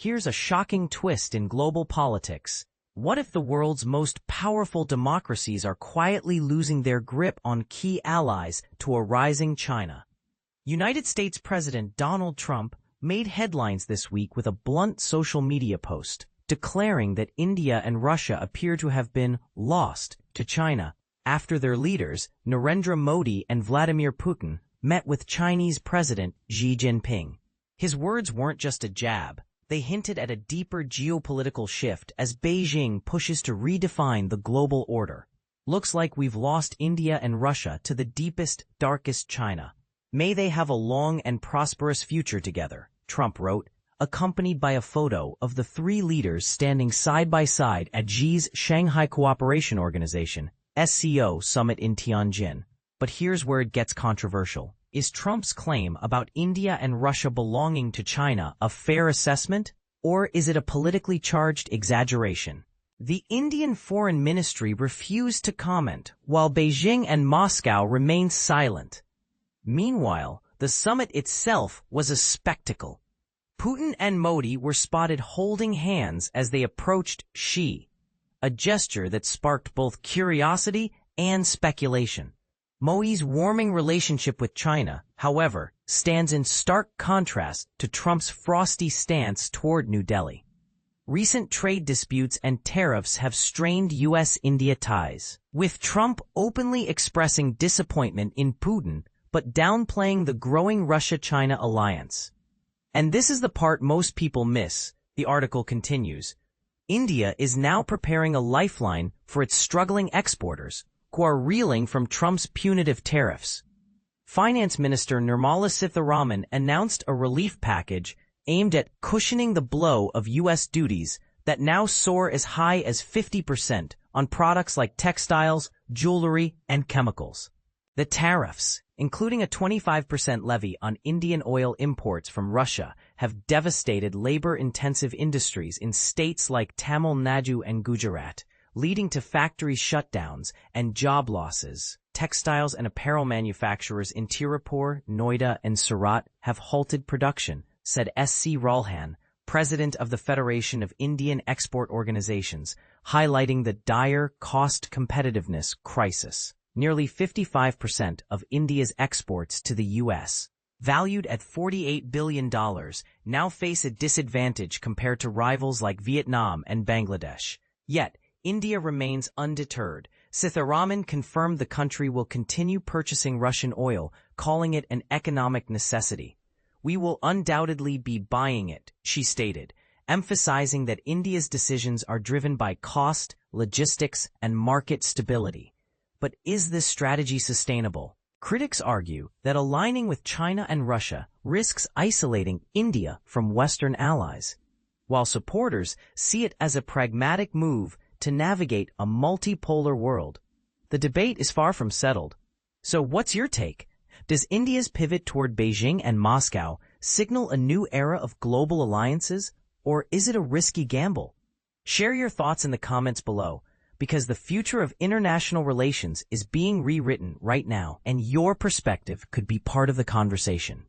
Here's a shocking twist in global politics. What if the world's most powerful democracies are quietly losing their grip on key allies to a rising China? United States President Donald Trump made headlines this week with a blunt social media post, declaring that India and Russia appear to have been lost to China after their leaders, Narendra Modi and Vladimir Putin, met with Chinese President Xi Jinping. His words weren't just a jab. They hinted at a deeper geopolitical shift as Beijing pushes to redefine the global order. Looks like we've lost India and Russia to the deepest, darkest China. May they have a long and prosperous future together, Trump wrote, accompanied by a photo of the three leaders standing side by side at Xi's Shanghai Cooperation Organization, SCO summit in Tianjin. But here's where it gets controversial. Is Trump's claim about India and Russia belonging to China a fair assessment, or is it a politically charged exaggeration? The Indian Foreign Ministry refused to comment, while Beijing and Moscow remained silent. Meanwhile, the summit itself was a spectacle. Putin and Modi were spotted holding hands as they approached Xi, a gesture that sparked both curiosity and speculation. Modi's warming relationship with China, however, stands in stark contrast to Trump's frosty stance toward New Delhi. Recent trade disputes and tariffs have strained U.S.-India ties, with Trump openly expressing disappointment in Putin but downplaying the growing Russia-China alliance. And this is the part most people miss, the article continues. India is now preparing a lifeline for its struggling exporters, who are reeling from Trump's punitive tariffs. Finance Minister Nirmala Sitharaman announced a relief package aimed at cushioning the blow of U.S. duties that now soar as high as 50% on products like textiles, jewelry, and chemicals. The tariffs, including a 25% levy on Indian oil imports from Russia, have devastated labor-intensive industries in states like Tamil Nadu and Gujarat, leading to factory shutdowns and job losses. Textiles and apparel manufacturers in Tirupur, Noida, and Surat have halted production, said S.C. Ralhan, president of the Federation of Indian Export Organizations, highlighting the dire cost competitiveness crisis. Nearly 55% of India's exports to the U.S., valued at $48 billion, now face a disadvantage compared to rivals like Vietnam and Bangladesh. Yet, India remains undeterred. Sitharaman confirmed the country will continue purchasing Russian oil, calling it an economic necessity. We will undoubtedly be buying it, she stated, emphasizing that India's decisions are driven by cost, logistics, and market stability. But is this strategy sustainable? Critics argue that aligning with China and Russia risks isolating India from Western allies, while supporters see it as a pragmatic move to navigate a multipolar world. The debate is far from settled. So what's your take? Does India's pivot toward Beijing and Moscow signal a new era of global alliances, or is it a risky gamble? Share your thoughts in the comments below, because the future of international relations is being rewritten right now, and your perspective could be part of the conversation.